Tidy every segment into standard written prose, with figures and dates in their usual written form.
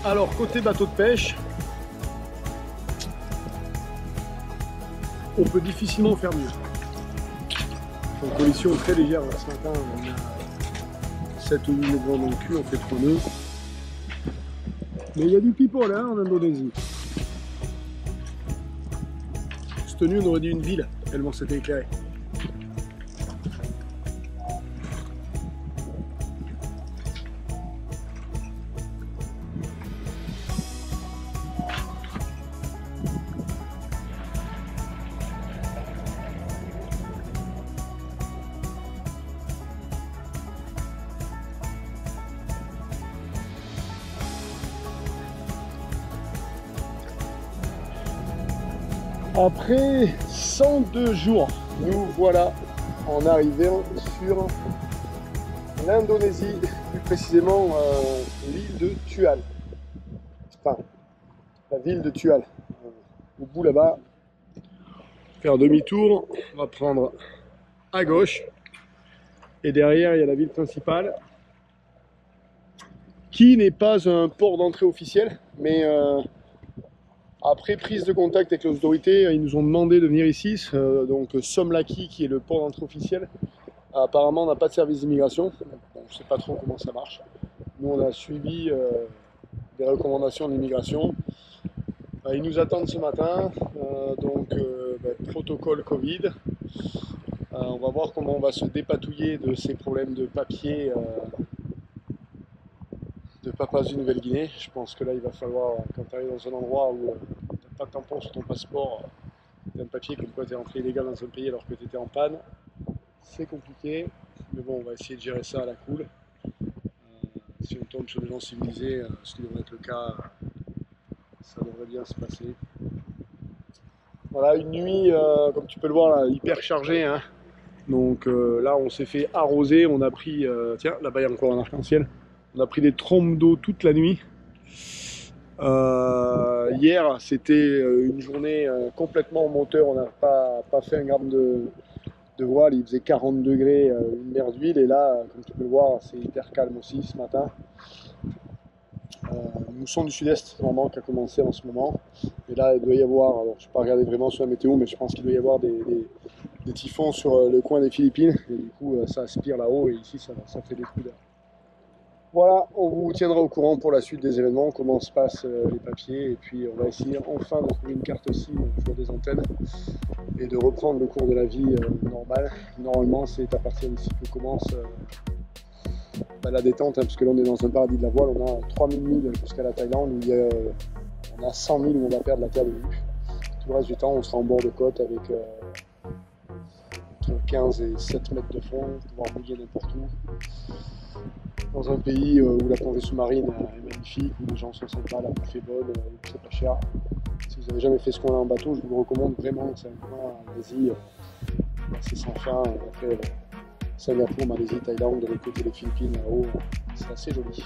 Alors, côté bateau de pêche, on peut difficilement faire mieux. En condition très légère, ce matin, on a 7 ou 8 nœuds dans le cul, on fait 3 nœuds. Mais il y a du people hein, en Indonésie. Cette nuit, on aurait dit une ville, tellement c'était éclairé. Après 102 jours, nous voilà en arrivant sur l'Indonésie, plus précisément l'île de Tual. Enfin, la ville de Tual. Au bout là-bas, faire demi-tour, on va prendre à gauche. Et derrière, il y a la ville principale, qui n'est pas un port d'entrée officiel, mais après prise de contact avec les autorités, ils nous ont demandé de venir ici. Donc Somlaki, qui est le port d'entrée officiel, apparemment n'a pas de service d'immigration. Bon, je ne sais pas trop comment ça marche. Nous, on a suivi des recommandations d'immigration. Ils nous attendent ce matin, protocole Covid. On va voir comment on va se dépatouiller de ces problèmes de papier de Papouasie-Nouvelle-Guinée. Je pense que là, il va falloir, quand tu arrives dans un endroit où tu n'as pas de tampon sur ton passeport, tu as un papier comme quoi tu es entré illégal dans un pays alors que tu étais en panne. C'est compliqué, mais bon, on va essayer de gérer ça à la cool. Si on tombe sur des gens civilisés, ce qui devrait être le cas, ça devrait bien se passer. Voilà, une nuit, comme tu peux le voir, là, hyper chargée. Hein. Donc là, on s'est fait arroser, on a pris, tiens, là-bas il y a encore un arc-en-ciel. On a pris des trompes d'eau toute la nuit. Hier, c'était une journée complètement en moteur. On n'a pas fait un gramme de voile. Il faisait 40 degrés, une mer d'huile. Et là, comme tu peux le voir, c'est hyper calme aussi ce matin. Mousson du sud-est, vraiment, qui a commencé en ce moment. Et là, il doit y avoir, alors je n'ai pas regardé vraiment sur la météo, mais je pense qu'il doit y avoir des typhons sur le coin des Philippines. Et du coup, ça aspire là-haut et ici, ça fait des coups d'air. Voilà, on vous tiendra au courant pour la suite des événements, comment se passent les papiers, et puis on va essayer enfin de trouver une carte SIM pour des antennes et de reprendre le cours de la vie normal. Normalement, c'est à partir d'ici que commence la détente, hein, puisque là on est dans un paradis de la voile, on a 3000 milles jusqu'à la Thaïlande, où on a 100 000 où on va perdre la terre de vue. Tout le reste du temps, on sera en bord de côte avec entre 15 et 7 mètres de fond, pouvoir mouiller n'importe où. Dans un pays où la plongée sous-marine est magnifique, où les gens sont sympas, la bouffe est bonne, c'est pas cher. Si vous n'avez jamais fait ce qu'on a en bateau, je vous le recommande vraiment. C'est un coin en Asie, c'est sans fin. Après, Singapour, Malaisie, Thaïlande, de l'autre côté des Philippines, là-haut, c'est assez joli.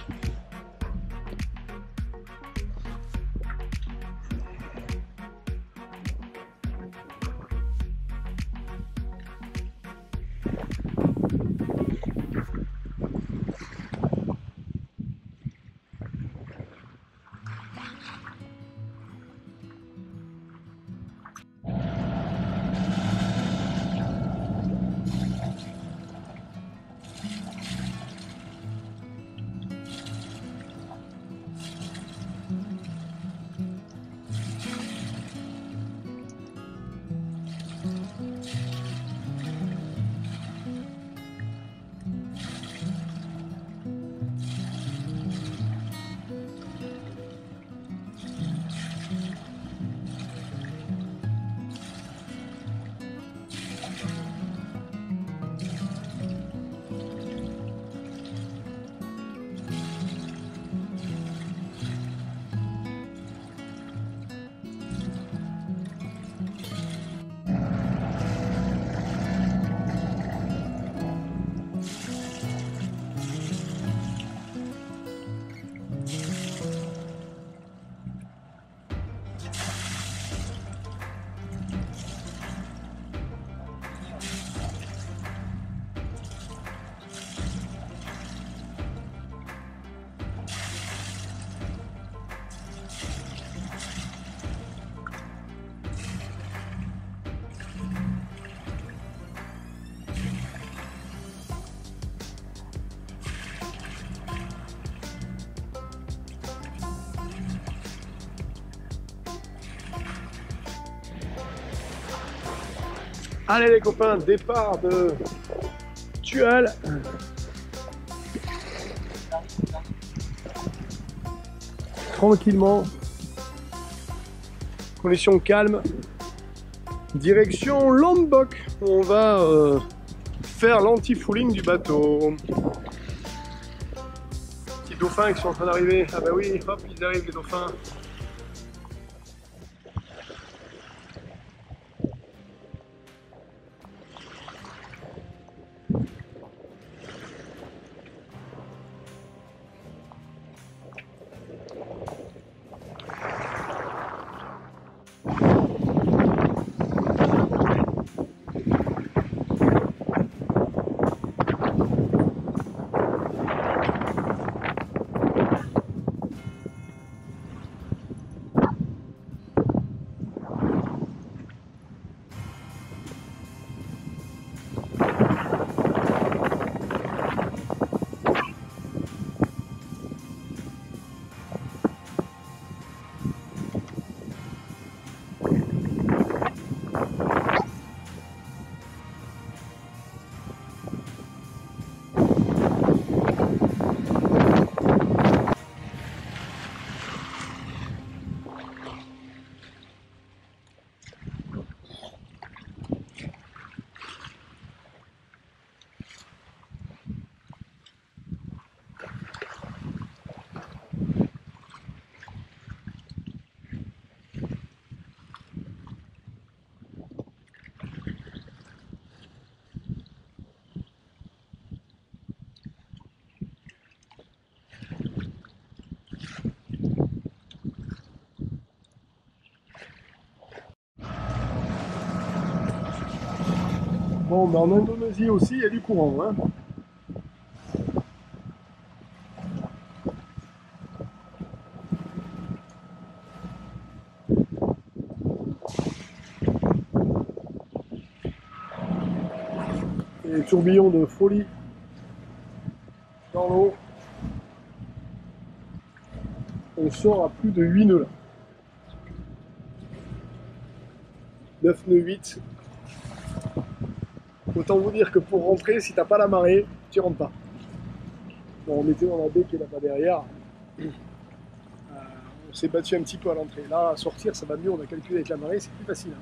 Allez les copains, départ de Thual. Tranquillement, conditions calmes, direction Lombok. On va faire l'anti-fouling du bateau. Petits dauphins qui sont en train d'arriver. Ah bah oui, hop, ils arrivent les dauphins. Bon, mais en Indonésie aussi, il y a du courant. Hein. Et les tourbillons de folie dans l'eau. On sort à plus de 8 nœuds là. 9 nœuds 8. Autant vous dire que pour rentrer, si t'as pas la marée, tu rentres pas. Bon, on était dans la baie qui est là-bas derrière. On s'est battu un petit peu à l'entrée. Là, à sortir, ça va mieux. On a calculé avec la marée, c'est plus facile. Hein.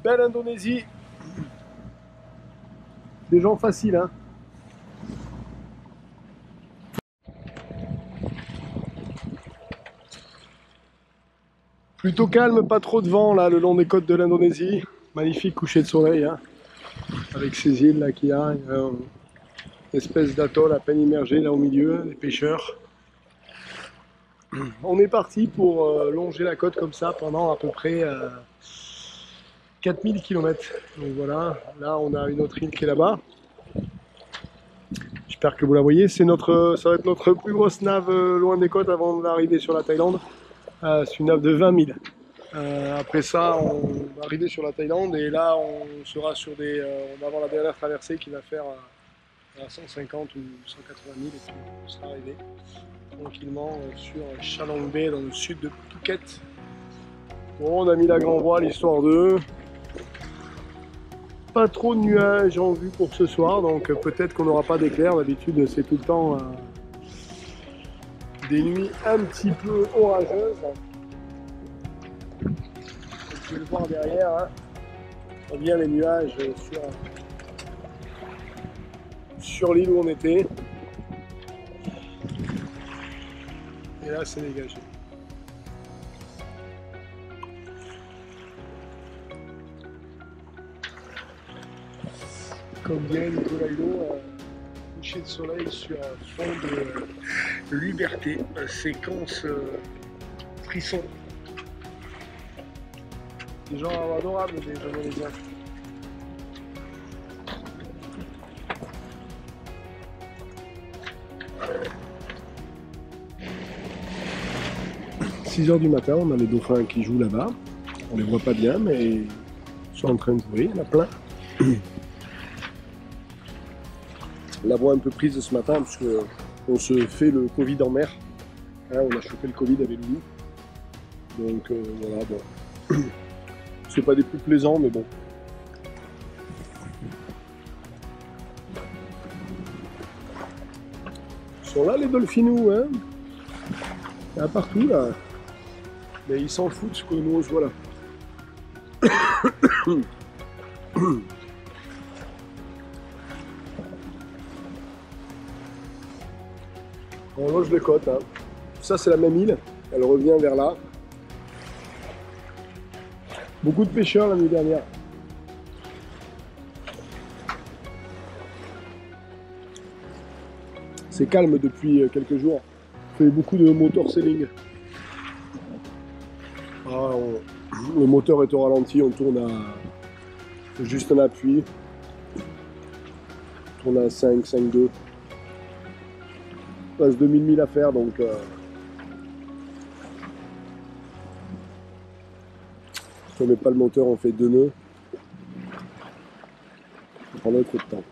Belle Indonésie. Des gens faciles, hein. Plutôt calme, pas trop de vent là le long des côtes de l'Indonésie. Magnifique coucher de soleil, hein. Avec ces îles là qu'il y a, une espèce d'atoll à peine immergé là au milieu, des pêcheurs. On est parti pour longer la côte comme ça pendant à peu près 4000 km. Donc voilà, là on a une autre île qui est là-bas. J'espère que vous la voyez. Ça va être notre plus grosse nave loin des côtes avant d'arriver sur la Thaïlande. C'est une nave de 20 000. Après ça, on va arriver sur la Thaïlande et là, on sera sur des. On va avoir la dernière traversée qui va faire à 150 ou 180 000 et puis on sera arrivé tranquillement sur Chalong Bay dans le sud de Phuket. Bon, on a mis la grand voile histoire de. Pas trop de nuages en vue pour ce soir, donc peut-être qu'on n'aura pas d'éclairs. D'habitude, c'est tout le temps. Des nuits un petit peu orageuses. Vous pouvez le voir derrière, hein. On vient les nuages sur l'île où on était. Et là, c'est dégagé. Comme dirait Nicolas Hulot, coucher de soleil sur fond de liberté, séquence frisson. Des gens adorables, des Indonésiens. « 6 h du matin, on a les dauphins qui jouent là-bas. On les voit pas bien, mais ils sont en train de jouer, il y en a plein. La voix un peu prise ce matin parce qu'on se fait le Covid en mer. Hein, on a chopé le Covid avec nous. Donc voilà, bon. C'est pas des plus plaisants, mais bon. Ils sont là les dolphinous, hein. Il y en a partout là. Mais ils s'en foutent que nous on se voit là. On longe les côtes. Hein. Ça c'est la même île. Elle revient vers là. Beaucoup de pêcheurs la nuit dernière. C'est calme depuis quelques jours. On fait beaucoup de motor sailing. Le moteur est au ralenti, on tourne à juste un appui. On tourne à 5, 5,2. Il reste 2000 milles à faire, donc si on met pas le moteur, on fait 2 nœuds. Ça prendrait trop de temps.